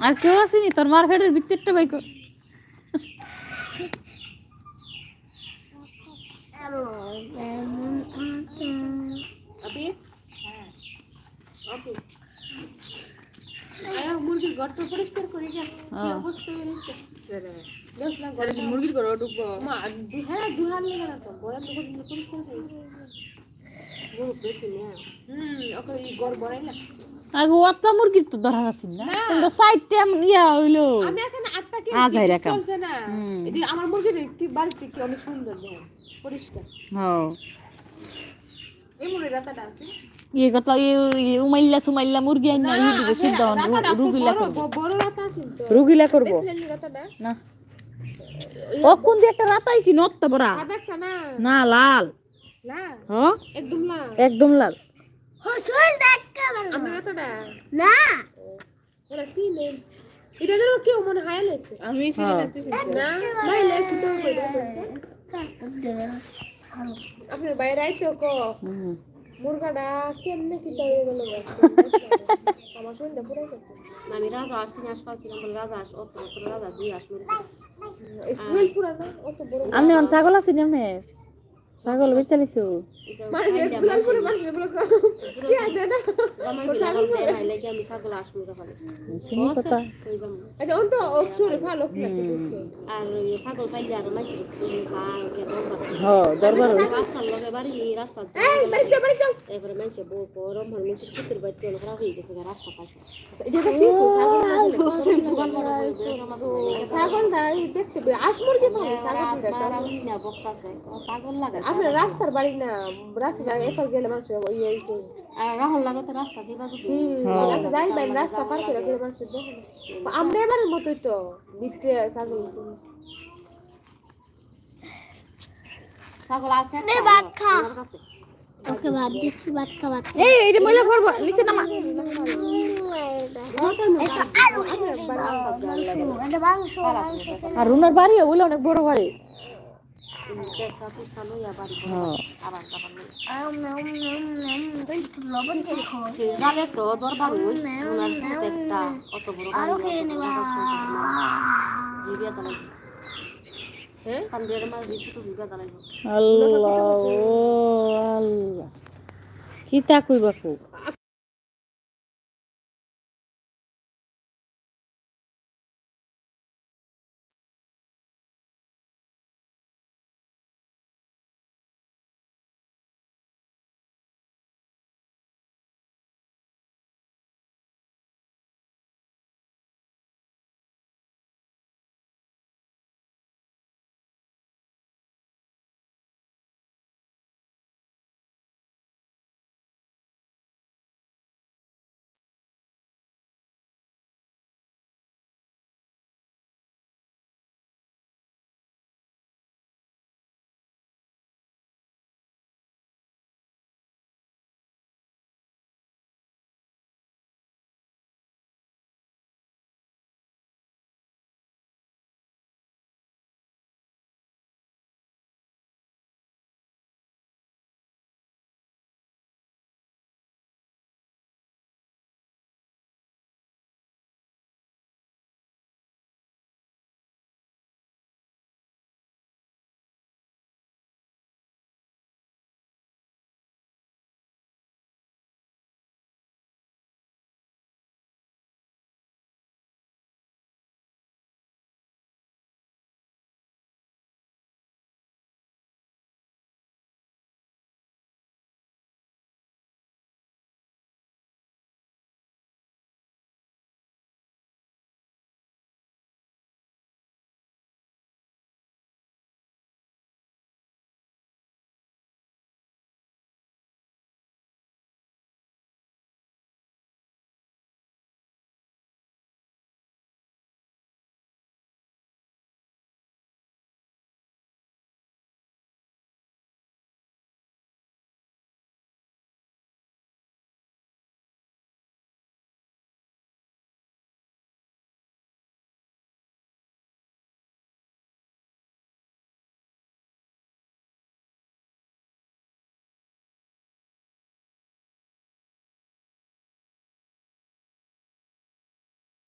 আর কেউ আসেনি তোর মার্কেটের ভিতরটা বাইক মুরগির ঘর তো পরিষ্কার করে গেল কি অবস্থা হয়েছে মুরগির ঘর ঢুকবো হ্যাঁ দুহার লেগে না তো বড় পরিষ্কার করে ওকে এই ঘর বড়াইলা আগে ওটা মুরগির তো ধরা আছে না কিন্তু সাইডটা ইয়া হইলো আমি এখন আটটা কে আজাই রাখা চলছে না এদি আমার মুরগির কি বাড়িতে কি অনেক সুন্দর দেখেন পরিষ্কার হ্যাঁ এই মুরগির রাতাটা আছে ये কথা এই উমাইল্লা সুমাইল্লা মুরগি আইনা এই দিকে সিদ্ধ রুগিলা করব বড় রাতা আছে তো রুগিলা করব দেখলেন রাতাটা না ও কোন দিয়ে একটা রাতা আইছি নত বড় সাদাটা না না লাল লাল হ্যাঁ একদম লাল হসুল দেখা আমি রাতাটা না ওরা কি নেই এটা যেন কেউ মনে হয় আইছে আমি সিনে লাগতেছি না মাইলে কি তো কইরা আপনার বাইরে আইছো কো মুরগাটা কেমনে কি তো হয়ে গেল আমার শুনতে পুরো গেছে আমি রাজা আসছি আশপাশ ছিলাম বলে রাজা আস অত রাজা দুই আস মেরেছে স্মেল পুরা না অত বড় আমি অন ছাগল আছি না ছাগল বেচালিছো মানে পুরা পুরো মানুষ বলে কি আছে না আমার ছাগল খাইলে কি আমি ছাগল আসবো তখন শুনি কথা আচ্ছা অন্ত অপশনে ভালো লাগে আর ছাগল খাইলে আর মাইছে খায় কে দরবার রাস্তার লগে বাড়ি নি রাস্তা এই বাড়ি যাও এবারে মাইছে বউ গরম হল মিছে কুকুর বাইতে খারাপ হয়ে গেছে রাস্তা পাশে এটা কি ছাগল না দেখতে আস মুরগি পাবে ছাগল না বকতাছে ছাগল লাগা আপনি রাস্তার বাড়ি না রাস্তা এফল গেলে মানুষ ওই রাহুল লাগাতে রাস্তা দিবা যদি যাই ভাই রাস্তা পার করে গেলে মানুষ দেখে আমরা এবারের মতোই তো ভিতরে ছাগল আছে নে ভাত খা ওকে ভাত দিচ্ছি ভাত খা এই এটা ময়লা করব নিচে নামা আর রুনার বাড়ি ওগুলো অনেক বড় বাড়ি জালে তো দরবার ওই রুনার একটা অত বড় বাড়ি জিবিয়া দালাই হ্যাঁ কান্দের মাছ দিছি তো জিবিয়া দালাই আল্লাহ আল্লাহ কি তা কইবা কো